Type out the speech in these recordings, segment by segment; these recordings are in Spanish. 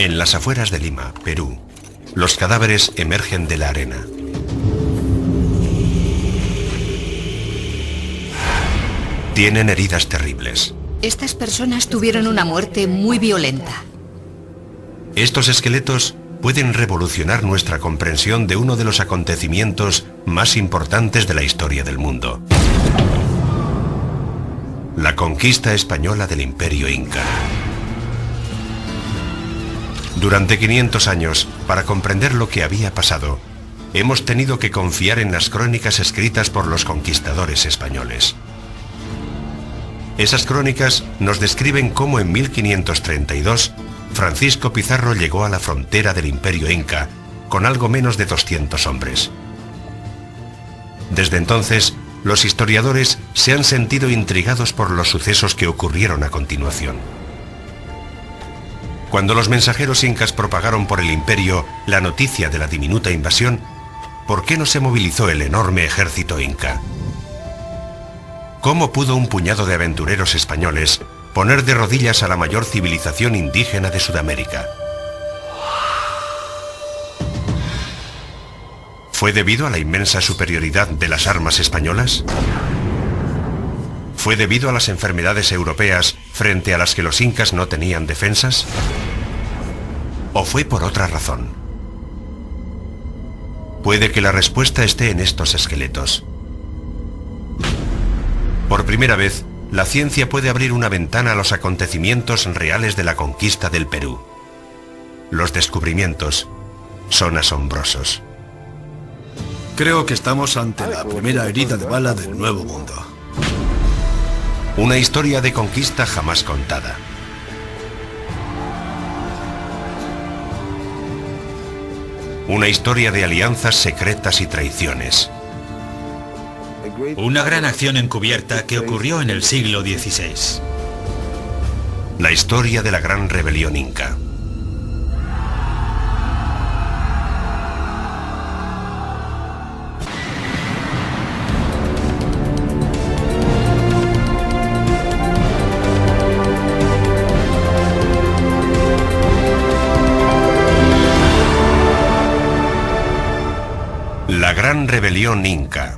En las afueras de Lima, Perú, los cadáveres emergen de la arena. Tienen heridas terribles. Estas personas tuvieron una muerte muy violenta. Estos esqueletos pueden revolucionar nuestra comprensión de uno de los acontecimientos más importantes de la historia del mundo: la conquista española del Imperio Inca. Durante 500 años, para comprender lo que había pasado, hemos tenido que confiar en las crónicas escritas por los conquistadores españoles. Esas crónicas nos describen cómo en 1532 Francisco Pizarro llegó a la frontera del Imperio Inca con algo menos de 200 hombres. Desde entonces, los historiadores se han sentido intrigados por los sucesos que ocurrieron a continuación. Cuando los mensajeros incas propagaron por el imperio la noticia de la diminuta invasión, ¿por qué no se movilizó el enorme ejército inca? ¿Cómo pudo un puñado de aventureros españoles poner de rodillas a la mayor civilización indígena de Sudamérica? ¿Fue debido a la inmensa superioridad de las armas españolas? ¿Fue debido a las enfermedades europeas frente a las que los incas no tenían defensas? ¿O fue por otra razón? Puede que la respuesta esté en estos esqueletos. Por primera vez, la ciencia puede abrir una ventana a los acontecimientos reales de la conquista del Perú. Los descubrimientos son asombrosos. Creo que estamos ante la primera herida de bala del Nuevo Mundo. Una historia de conquista jamás contada. Una historia de alianzas secretas y traiciones. Una gran acción encubierta que ocurrió en el siglo XVI. La historia de la gran rebelión inca. La gran rebelión inca.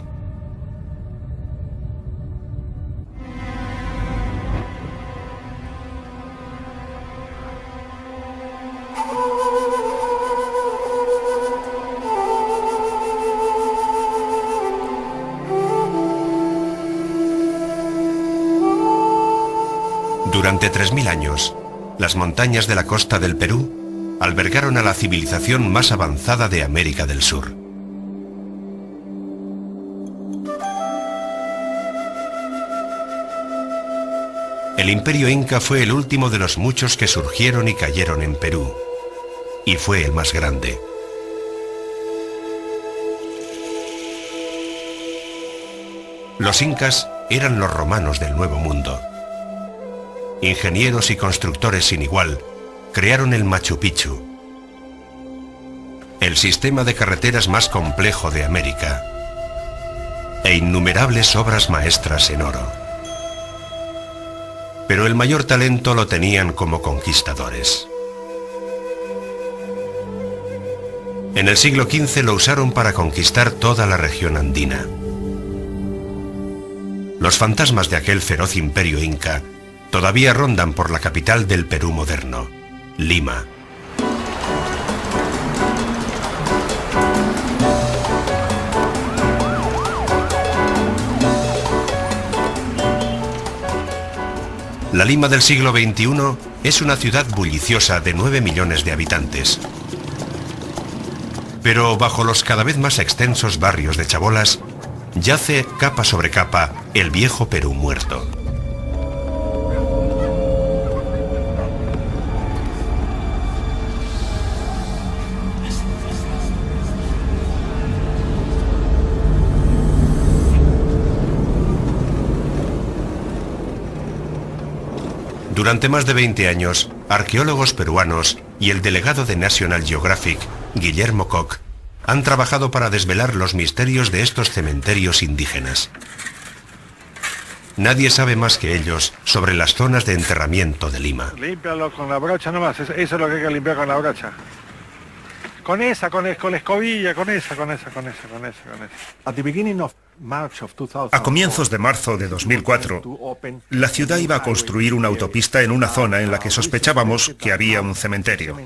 Durante 3000 años, las montañas de la costa del Perú albergaron a la civilización más avanzada de América del Sur. El Imperio Inca fue el último de los muchos que surgieron y cayeron en Perú, y fue el más grande. Los incas eran los romanos del Nuevo Mundo. Ingenieros y constructores sin igual, crearon el Machu Picchu, el sistema de carreteras más complejo de América, e innumerables obras maestras en oro. Pero el mayor talento lo tenían como conquistadores. En el siglo XV lo usaron para conquistar toda la región andina. Los fantasmas de aquel feroz imperio inca todavía rondan por la capital del Perú moderno, Lima. La Lima del siglo XXI es una ciudad bulliciosa de 9 millones de habitantes. Pero bajo los cada vez más extensos barrios de chabolas, yace capa sobre capa el viejo Perú muerto. Durante más de 20 años, arqueólogos peruanos y el delegado de National Geographic, Guillermo Koch, han trabajado para desvelar los misterios de estos cementerios indígenas. Nadie sabe más que ellos sobre las zonas de enterramiento de Lima. Límpialo con la brocha nomás, eso es lo que hay que limpiar con la brocha. Con la escobilla, con esa. A comienzos de marzo de 2004, la ciudad iba a construir una autopista en una zona en la que sospechábamos que había un cementerio.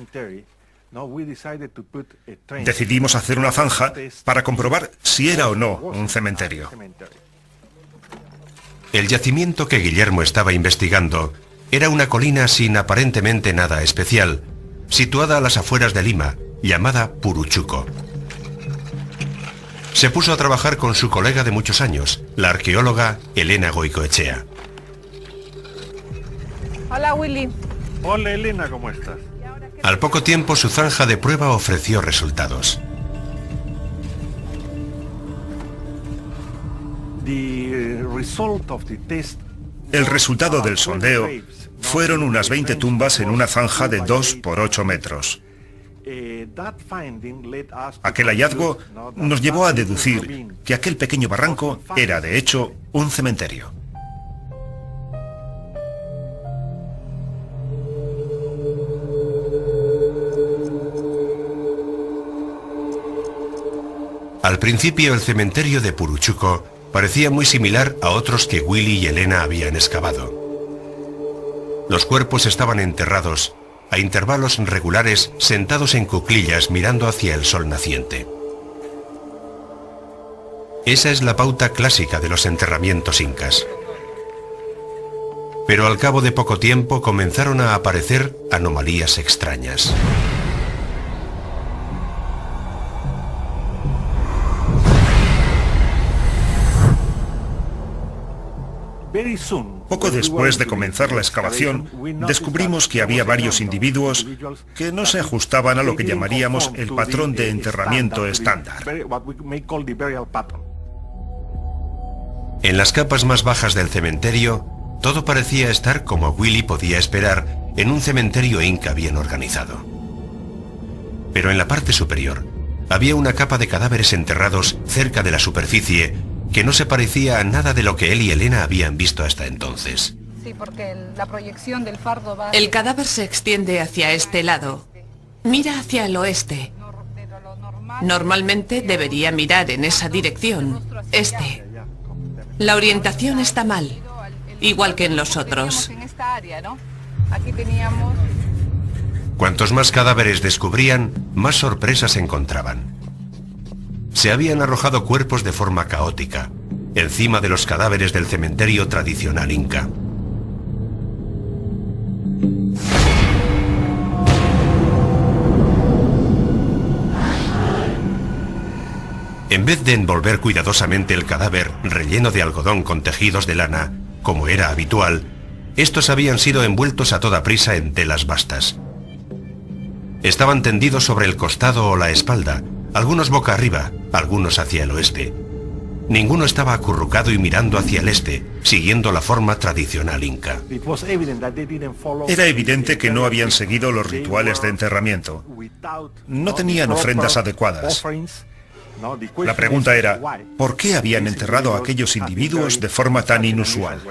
Decidimos hacer una zanja para comprobar si era o no un cementerio. El yacimiento que Guillermo estaba investigando era una colina sin aparentemente nada especial, situada a las afueras de Lima, llamada Puruchuco. Se puso a trabajar con su colega de muchos años, la arqueóloga Elena Goicoechea. Hola, Willy. Hola, Elena, ¿cómo estás? Al poco tiempo su zanja de prueba ofreció resultados. El resultado del sondeo fueron unas 20 tumbas en una zanja de 2 por 8 metros. Aquel hallazgo nos llevó a deducir que aquel pequeño barranco era, de hecho, un cementerio. Al principio el cementerio de Puruchuco parecía muy similar a otros que Willy y Elena habían excavado. Los cuerpos estaban enterrados a intervalos regulares, sentados en cuclillas mirando hacia el sol naciente. Esa es la pauta clásica de los enterramientos incas. Pero al cabo de poco tiempo comenzaron a aparecer anomalías extrañas. Poco después de comenzar la excavación, descubrimos que había varios individuos que no se ajustaban a lo que llamaríamos el patrón de enterramiento estándar. En las capas más bajas del cementerio, todo parecía estar como Willy podía esperar en un cementerio inca bien organizado. Pero en la parte superior, había una capa de cadáveres enterrados cerca de la superficie que no se parecía a nada de lo que él y Elena habían visto hasta entonces. Sí, porque la proyección del fardo va... El cadáver se extiende hacia este lado. Mira hacia el oeste. Normalmente debería mirar en esa dirección, este. La orientación está mal, igual que en los otros. Aquí teníamos... Cuantos más cadáveres descubrían, más sorpresas encontraban. Se habían arrojado cuerpos de forma caótica, encima de los cadáveres del cementerio tradicional inca. En vez de envolver cuidadosamente el cadáver relleno de algodón con tejidos de lana, como era habitual, estos habían sido envueltos a toda prisa en telas bastas. Estaban tendidos sobre el costado o la espalda, algunos boca arriba, algunos hacia el oeste. Ninguno estaba acurrucado y mirando hacia el este, siguiendo la forma tradicional inca. Era evidente que no habían seguido los rituales de enterramiento. No tenían ofrendas adecuadas. La pregunta era, ¿por qué habían enterrado a aquellos individuos de forma tan inusual?